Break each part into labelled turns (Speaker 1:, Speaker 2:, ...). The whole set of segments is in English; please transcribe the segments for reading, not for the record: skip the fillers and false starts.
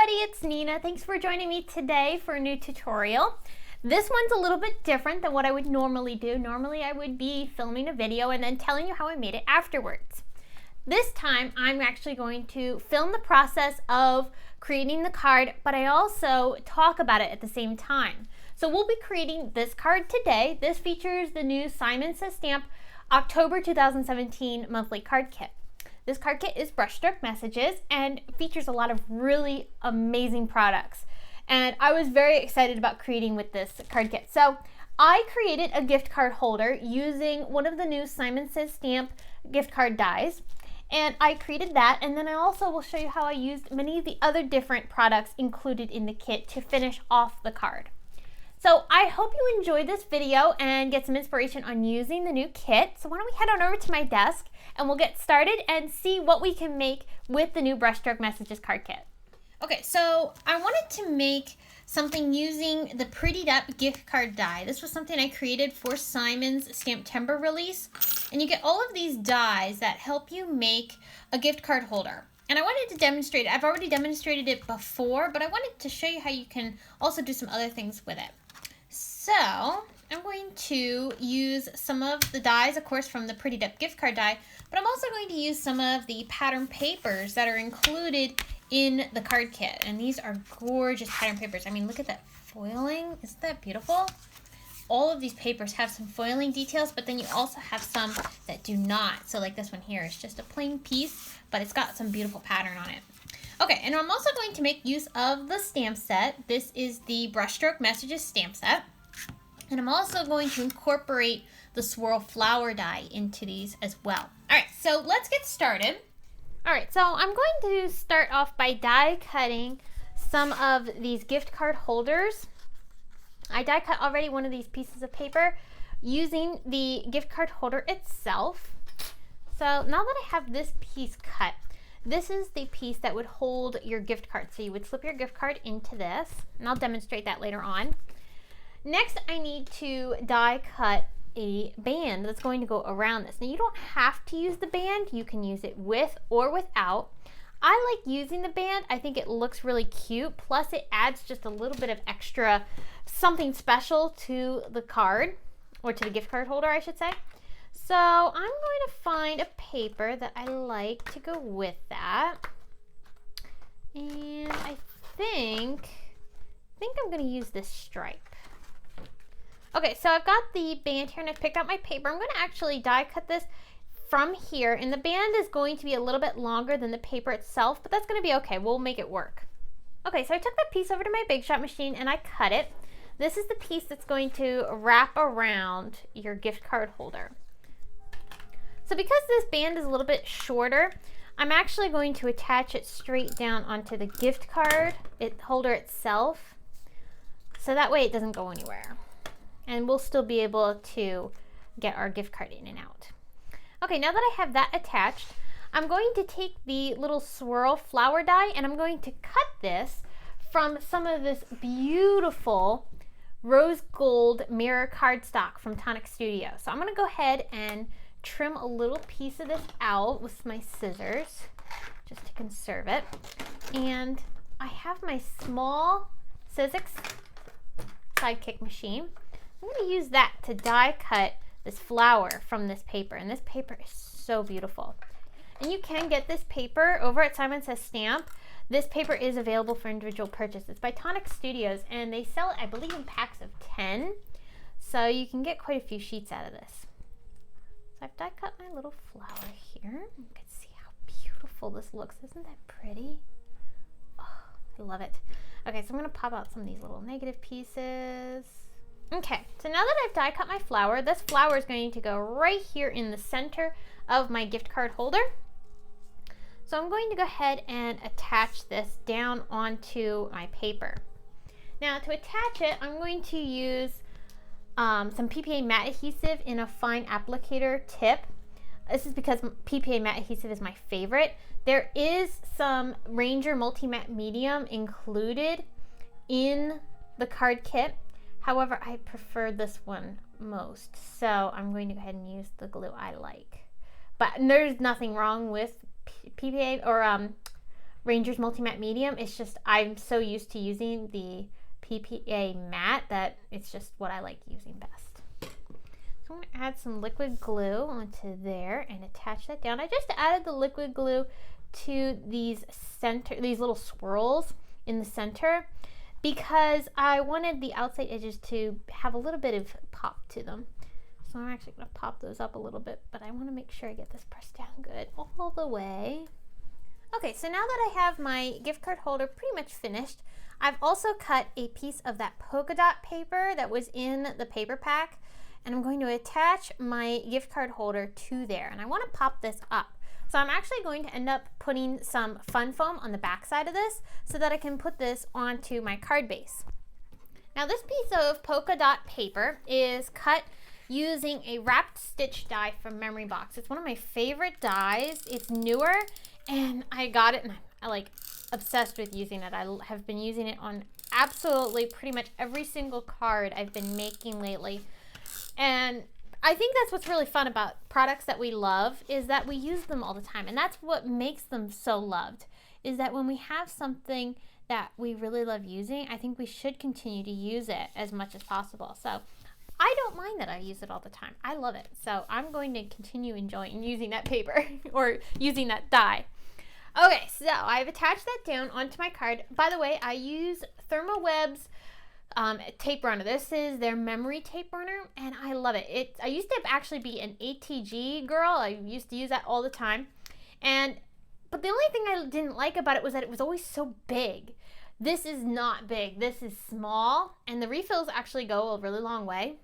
Speaker 1: everybody, it's Nina. Thanks for joining me today for a new tutorial. This one's a little bit different than what I would normally do. Normally I would be filming a video and then telling you how I made it afterwards. This time I'm actually going to film the process of creating the card, but I also talk about it at the same time. So we'll be creating this card today. This features the new Simon Says Stamp October 2017 monthly card kit. This card kit is Brushstroke messages and features a lot of really amazing products. And I was very excited about creating with this card kit. So I created a gift card holder using one of the new Simon Says Stamp gift card dies. And I created that, and then I also will show you how I used many of the other different products included in the kit to finish off the card. So I hope you enjoyed this video and get some inspiration on using the new kit. So why don't we head on over to my desk and we'll get started and see what we can make with the new Brushstroke Messages card kit. Okay, so I wanted to make something using the Prettied Up gift card die. This was something I created for Simon's Stamptember release. And you get all of these dies that help you make a gift card holder. And I wanted to demonstrate it. I've already demonstrated it before, but I wanted to show you how you can also do some other things with it. So I'm going to use some of the dies, of course, from the Prettied Up gift card die, but I'm also going to use some of the pattern papers that are included in the card kit. And these are gorgeous pattern papers. I mean, look at that foiling. Isn't that beautiful? All of these papers have some foiling details, but then you also have some that do not. So like this one here is just a plain piece, but it's got some beautiful pattern on it. Okay, and I'm also going to make use of the stamp set. This is the Brushstroke Messages stamp set. And I'm also going to incorporate the swirl flower die into these as well. All right, so let's get started. All right, so I'm going to start off by die cutting some of these gift card holders. I die cut already one of these pieces of paper using the gift card holder itself. So now that I have this piece cut, this is the piece that would hold your gift card. So you would slip your gift card into this, and I'll demonstrate that later on. Next, I need to die cut a band that's going to go around this. Now you don't have to use the band. You can use it with or without. I like using the band. I think it looks really cute. Plus it adds just a little bit of extra something special to the card, or to the gift card holder, I should say. So I'm going to find a paper that I like to go with that. And I think I'm going to use this stripe. Okay, so I've got the band here and I've picked out my paper. I'm going to actually die cut this from here, and the band is going to be a little bit longer than the paper itself, but that's going to be okay. We'll make it work. Okay, so I took that piece over to my Big Shot machine and I cut it. This is the piece that's going to wrap around your gift card holder. So because this band is a little bit shorter, I'm actually going to attach it straight down onto the gift card holder itself, so that way it doesn't go anywhere. And we'll still be able to get our gift card in and out. Okay, now that I have that attached, I'm going to take the little swirl flower die and I'm going to cut this from some of this beautiful rose gold mirror cardstock from Tonic Studio. So I'm going to go ahead and trim a little piece of this out with my scissors just to conserve it. And I have my small Sizzix SIDEKICK machine. I'm going to use that to die cut this flower from this paper, and this paper is so beautiful. And you can get this paper over at Simon Says Stamp. This paper is available for individual purchase. It's by Tonic Studios, and they sell it, I believe, in packs of 10. So you can get quite a few sheets out of this. So I've die cut my little flower here. You can see how beautiful this looks. Isn't that pretty? Oh, I love it. Okay, so I'm going to pop out some of these little negative pieces. Okay, so now that I've die cut my flower, this flower is going to go right here in the center of my gift card holder. So I'm going to go ahead and attach this down onto my paper. Now to attach it, I'm going to use some PPA matte adhesive in a fine applicator tip. This is because PPA matte adhesive is my favorite. There is some Ranger Multi-Matte Medium included in the card kit. However, I prefer this one most, so I'm going to go ahead and use the glue I like. But there's nothing wrong with PPA or Ranger's Multi-Matte Medium. It's just, I'm so used to using the PPA matte that it's just what I like using best. So I'm going to add some liquid glue onto there and attach that down. I just added the liquid glue to these little swirls in the center because I wanted the outside edges to have a little bit of pop to them. So I'm actually going to pop those up a little bit, but I want to make sure I get this pressed down good all the way. Okay, so now that I have my gift card holder pretty much finished, I've also cut a piece of that polka dot paper that was in the paper pack, and I'm going to attach my gift card holder to there, and I want to pop this up. So I'm actually going to end up putting some fun foam on the back side of this so that I can put this onto my card base. Now this piece of polka dot paper is cut using a wrapped stitch die from Memory Box. It's one of my favorite dies. It's newer and I got it and I'm like obsessed with using it. I have been using it on absolutely pretty much every single card I've been making lately. And I think that's what's really fun about products that we love is that we use them all the time. And that's what makes them so loved, is that when we have something that we really love using, I think we should continue to use it as much as possible. So I don't mind that I use it all the time. I love it. So I'm going to continue enjoying using that paper or using that die. Okay, so I've attached that down onto my card. By the way, I use ThermoWeb's tape runner. This is their memory tape runner and I love it. I used to actually be an ATG girl. I used to use that all the time. But the only thing I didn't like about it was that it was always so big. This is not big. This is small and the refills actually go a really long way.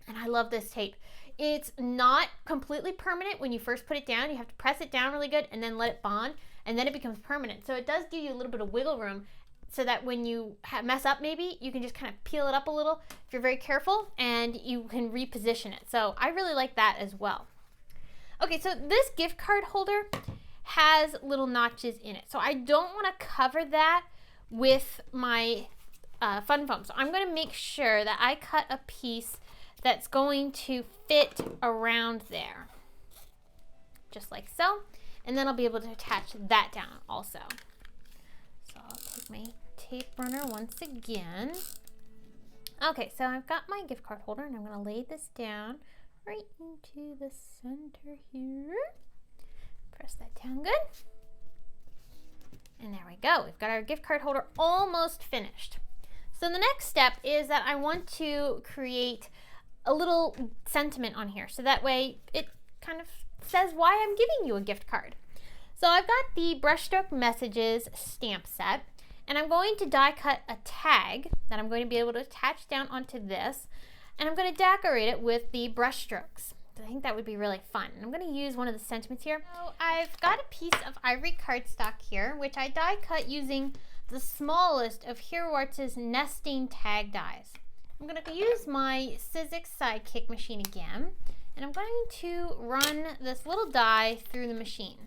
Speaker 1: And I love this tape. It's not completely permanent when you first put it down. You have to press it down really good and then let it bond and then it becomes permanent. So it does give you a little bit of wiggle room so that when you mess up maybe, you can just kind of peel it up a little if you're very careful and you can reposition it. So I really like that as well. Okay, so this gift card holder has little notches in it. So I don't want to cover that with my fun foam. So I'm going to make sure that I cut a piece that's going to fit around there. Just like so. And then I'll be able to attach that down also. So I'll take my tape runner once again. Okay, so I've got my gift card holder and I'm going to lay this down right into the center here. Press that down good. And there we go. We've got our gift card holder almost finished. So the next step is that I want to create a little sentiment on here so that way it kind of says why I'm giving you a gift card. So I've got the Brushstroke Messages stamp set and I'm going to die cut a tag that I'm going to be able to attach down onto this and I'm going to decorate it with the brush strokes. I think that would be really fun. And I'm going to use one of the sentiments here. So I've got a piece of ivory cardstock here which I die cut using the smallest of Heroarts' nesting tag dies. I'm going to use my Sizzix SIDEKICK machine again and I'm going to run this little die through the machine.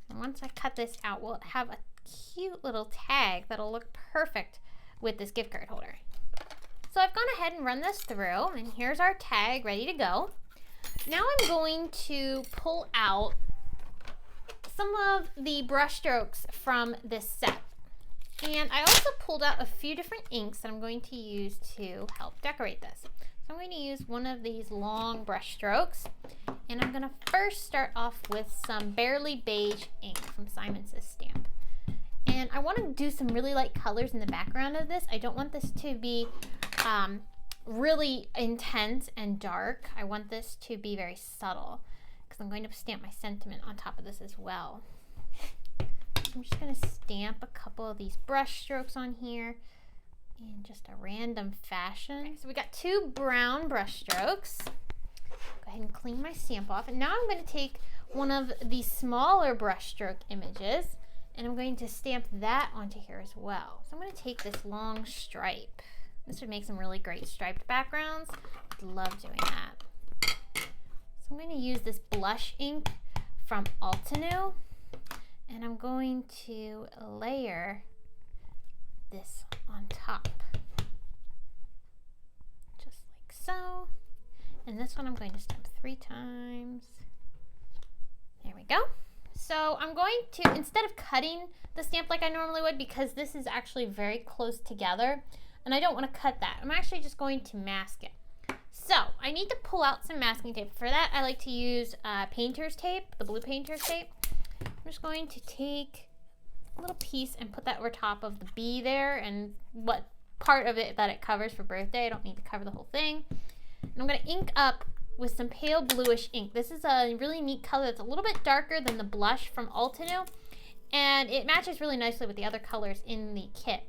Speaker 1: And once I cut this out, we'll have a cute little tag that'll look perfect with this gift card holder. So I've gone ahead and run this through and here's our tag ready to go. Now I'm going to pull out some of the brush strokes from this set. And I also pulled out a few different inks that I'm going to use to help decorate this. So I'm going to use one of these long brush strokes. And I'm going to first start off with some Barely Beige ink from Simon Says Stamp. And I want to do some really light colors in the background of this. I don't want this to be really intense and dark. I want this to be very subtle because I'm going to stamp my sentiment on top of this as well. I'm just going to stamp a couple of these brush strokes on here in just a random fashion. Okay, so we got 2 brown brush strokes. Go ahead and clean my stamp off. And now I'm going to take one of the smaller brush stroke images and I'm going to stamp that onto here as well. So I'm going to take this long stripe. This would make some really great striped backgrounds. I'd love doing that. So I'm going to use this blush ink from Altenew. And I'm going to layer this on top, just like so. And this one I'm going to stamp 3 times. There we go. So I'm going to, instead of cutting the stamp like I normally would, because this is actually very close together and I don't want to cut that, I'm actually just going to mask it. So I need to pull out some masking tape. For that, I like to use painter's tape, the blue painter's tape. I'm just going to take a little piece and put that over top of the B there and what part of it that it covers for birthday. I don't need to cover the whole thing. And I'm going to ink up with some pale bluish ink. This is a really neat color. It's a little bit darker than the blush from Ultinu, and it matches really nicely with the other colors in the kit.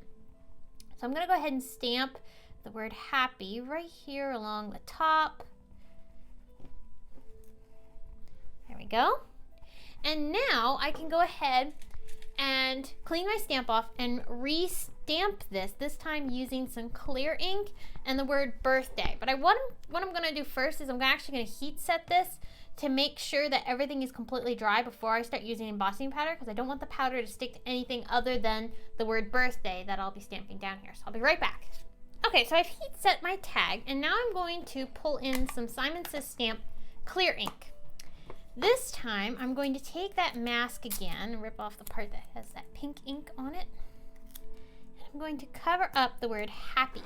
Speaker 1: So I'm going to go ahead and stamp the word happy right here along the top. There we go. And now I can go ahead and clean my stamp off and re-stamp this time using some clear ink and the word birthday. But what I'm going to do first is I'm actually going to heat set this to make sure that everything is completely dry before I start using embossing powder, because I don't want the powder to stick to anything other than the word birthday that I'll be stamping down here. So I'll be right back. Okay, so I've heat set my tag, and now I'm going to pull in some Simon Says Stamp clear ink. This time, I'm going to take that mask again and rip off the part that has that pink ink on it. And I'm going to cover up the word happy.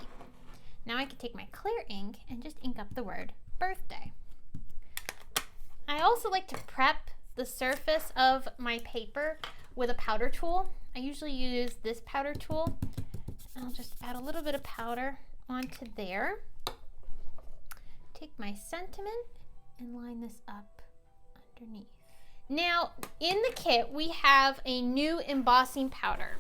Speaker 1: Now I can take my clear ink and just ink up the word birthday. I also like to prep the surface of my paper with a powder tool. I usually use this powder tool. I'll just add a little bit of powder onto there. Take my sentiment and line this up underneath. Now, in the kit, we have a new embossing powder,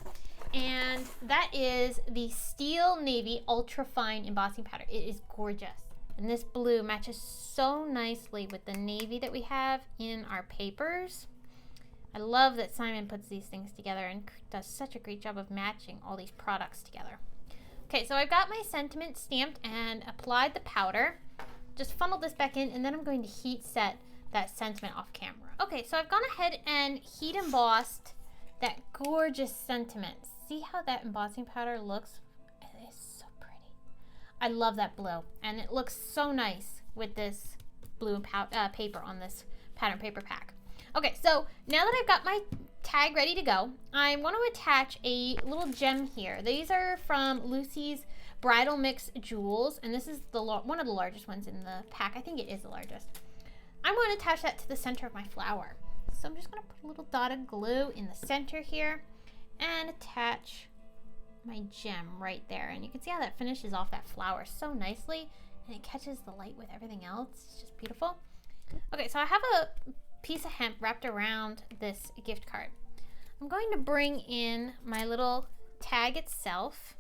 Speaker 1: and that is the Steel Navy Ultra Fine Embossing Powder. It is gorgeous, and this blue matches so nicely with the navy that we have in our papers. I love that Simon puts these things together and does such a great job of matching all these products together. Okay, so I've got my sentiment stamped and applied the powder. Just funnel this back in, and then I'm going to heat set that sentiment off camera. Okay, so I've gone ahead and heat embossed that gorgeous sentiment. See how that embossing powder looks? It is so pretty. I love that blue, and it looks so nice with this blue paper on this pattern paper pack. Okay, so now that I've got my tag ready to go, I want to attach a little gem here. These are from Lucy's Bridal Mix Jewels, and this is one of the largest ones in the pack. I think it is the largest. I'm going to attach that to the center of my flower. So I'm just going to put a little dot of glue in the center here and attach my gem right there. And you can see how that finishes off that flower so nicely, and it catches the light with everything else. It's just beautiful. Okay, so I have a piece of hemp wrapped around this gift card. I'm going to bring in my little tag itself,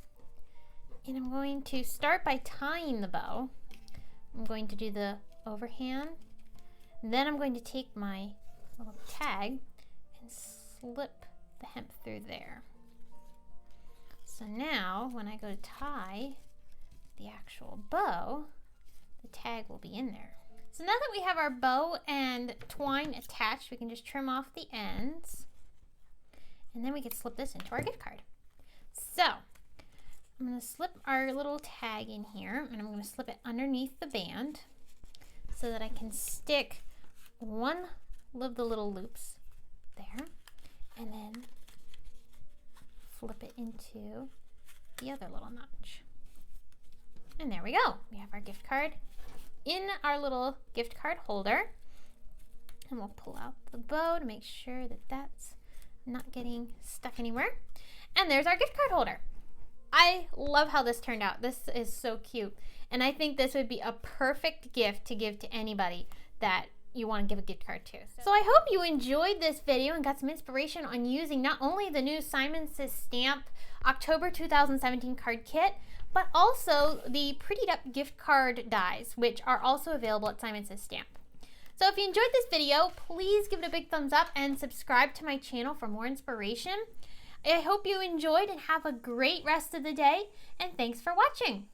Speaker 1: and I'm going to start by tying the bow. I'm going to do the overhand. Then I'm going to take my little tag and slip the hemp through there. So now when I go to tie the actual bow, the tag will be in there. So now that we have our bow and twine attached, we can just trim off the ends, and then we can slip this into our gift card. So I'm going to slip our little tag in here, and I'm going to slip it underneath the band so that I can stick one of the little loops there, and then flip it into the other little notch. And there we go. We have our gift card in our little gift card holder, and we'll pull out the bow to make sure that that's not getting stuck anywhere. And there's our gift card holder. I love how this turned out. This is so cute, and I think this would be a perfect gift to give to anybody that you want to give a gift card to. So I hope you enjoyed this video and got some inspiration on using not only the new Simon Says Stamp October 2017 card kit, but also the Prettied Up gift card dies, which are also available at Simon Says Stamp. So if you enjoyed this video, please give it a big thumbs up and subscribe to my channel for more inspiration. I hope you enjoyed and have a great rest of the day, and thanks for watching.